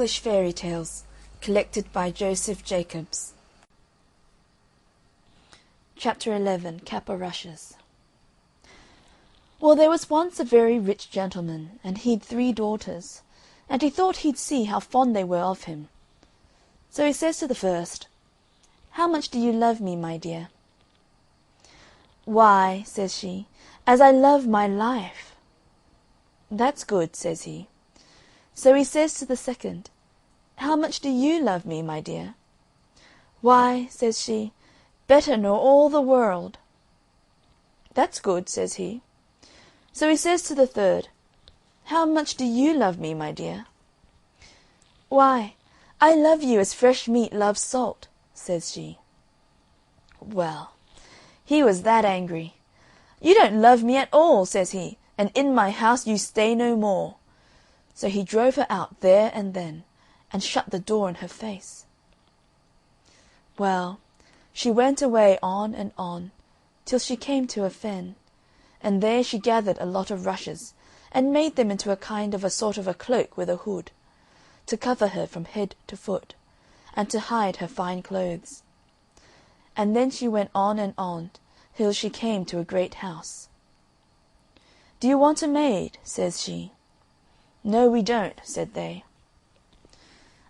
English Fairy Tales, collected by Joseph Jacobs. Chapter 11. Cap o' Rushes. Well, there was once a very rich gentleman, and he'd 3 daughters, and he thought he'd see how fond they were of him. So he says to the first, "How much do you love me, my dear?" "Why," says she, "as I love my life." "That's good," says he. So he says to the second, "How much do you love me, my dear?" "Why," says she, "better nor all the world." "That's good," says he. So he says to the third, "How much do you love me, my dear?" "Why, I love you as fresh meat loves salt," says she. Well, he was that angry. "You don't love me at all," says he, "and in my house you stay no more." So he drove her out there and then, and shut the door in her face. Well, she went away on, till she came to a fen, and there she gathered a lot of rushes, and made them into a kind of a sort of a cloak with a hood, to cover her from head to foot, and to hide her fine clothes. And then she went on, till she came to a great house. "Do you want a maid?" says she. "No, we don't," said they.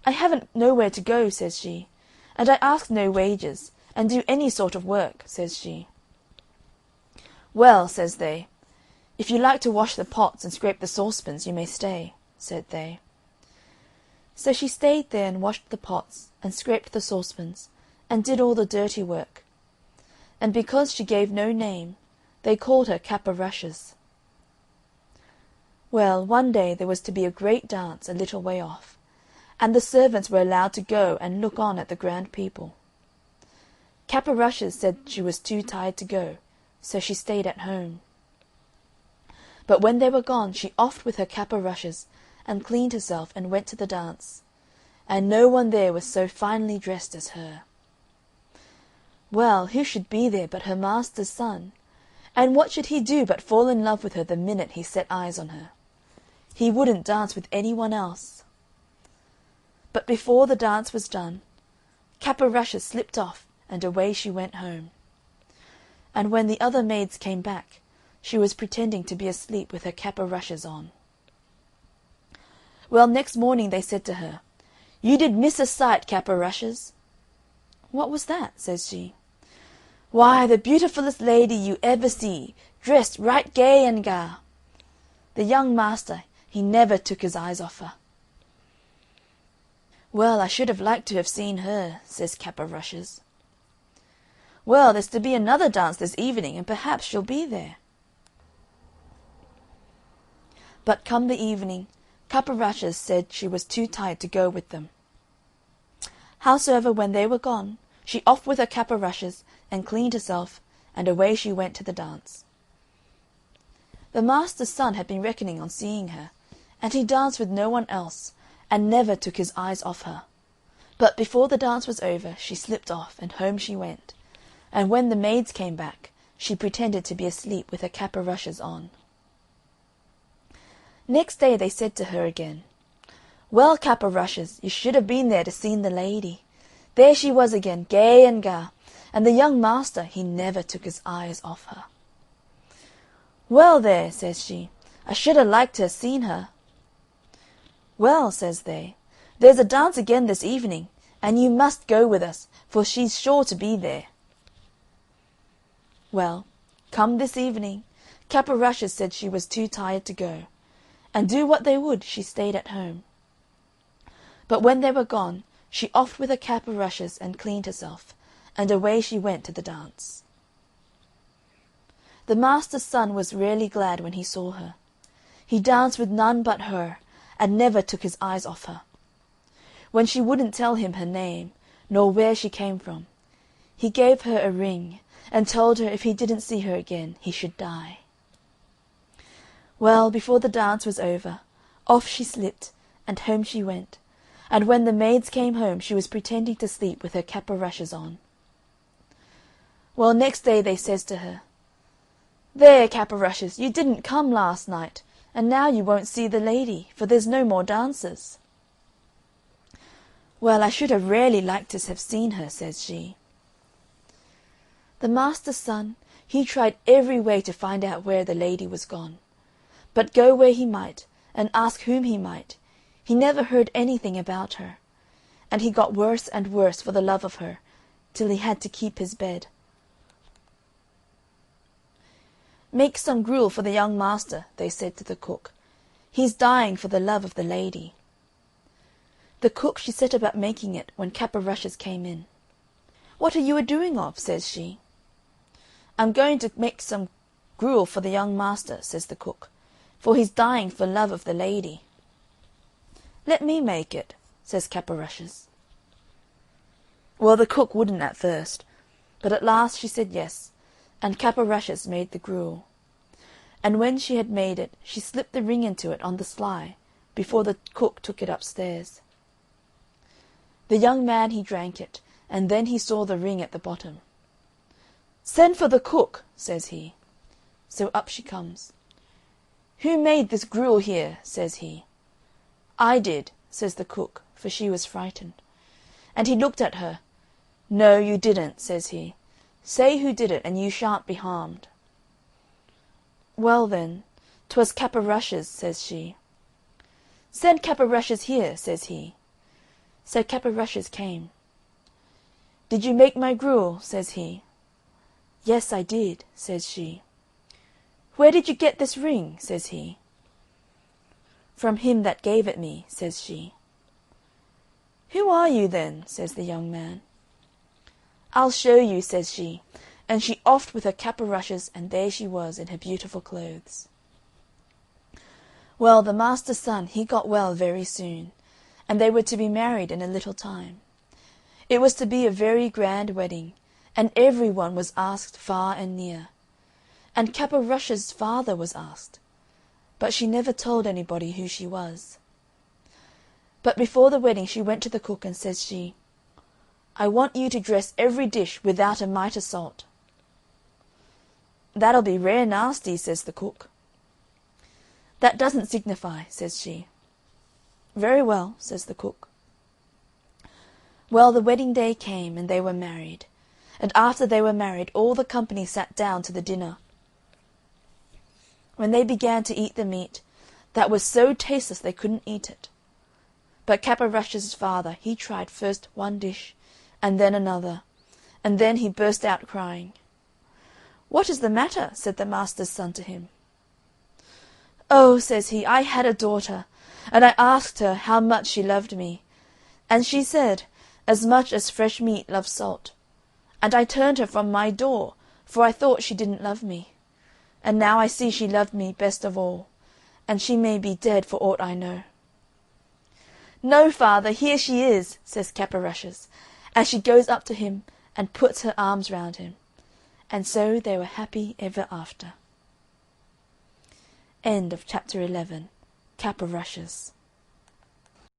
"I haven't nowhere to go," says she, "and I ask no wages, and do any sort of work," says she. "Well," says they, "if you like to wash the pots and scrape the saucepans, you may stay," said they. So she stayed there and washed the pots, and scraped the saucepans, and did all the dirty work. And because she gave no name, they called her Cap o' Rushes. Well, one day there was to be a great dance a little way off, and the servants were allowed to go and look on at the grand people. Cap o' Rushes said she was too tired to go, so she stayed at home. But when they were gone, she offed with her cap o' rushes, and cleaned herself, and went to the dance, and no one there was so finely dressed as her. Well, who should be there but her master's son, and what should he do but fall in love with her the minute he set eyes on her. He wouldn't dance with any one else. But before the dance was done, Cap o' Rushes slipped off, and away she went home. And when the other maids came back, she was pretending to be asleep with her cap o' rushes on. Well, next morning they said to her, "You did miss a sight, Cap o' Rushes." "What was that?" says she. "Why, the beautifullest lady you ever see, dressed right gay and ga. The young master, he never took his eyes off her." "Well, I should have liked to have seen her," says Cap o' Rushes. "Well, there's to be another dance this evening, and perhaps she'll be there." But come the evening, Cap o' Rushes said she was too tired to go with them. Howsoever, when they were gone, she offed with her cap o' rushes, and cleaned herself, and away she went to the dance. The master's son had been reckoning on seeing her, and he danced with no one else, and never took his eyes off her. But before the dance was over, she slipped off, and home she went, and when the maids came back, she pretended to be asleep with her cap o' rushes on. Next day they said to her again, "Well, Cap o' Rushes, you should have been there to seen the lady. There she was again, gay and ga, and the young master, he never took his eyes off her." "Well, there," says she, "I should ha' liked to ha' seen her." "Well," says they, "there's a dance again this evening, and you must go with us, for she's sure to be there." Well, come this evening, Cap o' Rushes said she was too tired to go, and do what they would, she stayed at home. But when they were gone, she offed with her cap o' rushes, and cleaned herself, and away she went to the dance. The master's son was really glad when he saw her. He danced with none but her, and never took his eyes off her. When she wouldn't tell him her name, nor where she came from, he gave her a ring, and told her if he didn't see her again he should die. Well, before the dance was over, off she slipped, and home she went, and when the maids came home she was pretending to sleep with her cap o' rushes on. Well, next day they says to her, "There, Cap o' Rushes, you didn't come last night, and now you won't see the lady, for there's no more dances." "Well, I should have really liked to have seen her," says she. The master's son, he tried every way to find out where the lady was gone. But go where he might, and ask whom he might, he never heard anything about her, and he got worse and worse for the love of her, till he had to keep his bed. "Make some gruel for the young master," they said to the cook. "He's dying for the love of the lady." The cook she set about making it when Cap o' Rushes came in. "What are you a-doing of?" says she. "I'm going to make some gruel for the young master," says the cook, "for he's dying for love of the lady." "Let me make it," says Cap o' Rushes. Well, the cook wouldn't at first, but at last she said yes, and Cap o' Rushes made the gruel. And when she had made it, she slipped the ring into it on the sly, before the cook took it upstairs. The young man he drank it, and then he saw the ring at the bottom. "Send for the cook," says he. So up she comes. "Who made this gruel here?" says he. "I did," says the cook, for she was frightened. And he looked at her. "No, you didn't," says he. "Say who did it, and you shan't be harmed." "Well, then, 'twas Cap o' Rushes," says she. "Send Cap o' Rushes here," says he. So Cap o' Rushes came. "Did you make my gruel?" says he. "Yes, I did," says she. "Where did you get this ring?" says he. "From him that gave it me," says she. "Who are you, then?" says the young man. "I'll show you," says she, and she offed with her Cap o' Rushes, and there she was in her beautiful clothes. Well, the master's son he got well very soon, and they were to be married in a little time. It was to be a very grand wedding, and every one was asked far and near. And Cap o' Rushes' father was asked, but she never told anybody who she was. But before the wedding she went to the cook, and says she, "I want you to dress every dish without a mite o' salt." "That'll be rare nasty," says the cook. "That doesn't signify," says she. "Very well," says the cook. Well, the wedding day came, and they were married. And after they were married all the company sat down to the dinner. When they began to eat the meat, that was so tasteless they couldn't eat it. But Cap o' Rushes' father he tried first one dish, and then another, and then he burst out crying. "What is the matter?" said the master's son to him. "Oh," says he, "I had a daughter, and I asked her how much she loved me, and she said, as much as fresh meat loves salt, and I turned her from my door, for I thought she didn't love me, and now I see she loved me best of all, and she may be dead for aught I know." "No, father, here she is," says Cap o' Rushes, and she goes up to him and puts her arms round him, and so they were happy ever after. End of chapter 11. Cap o' Rushes.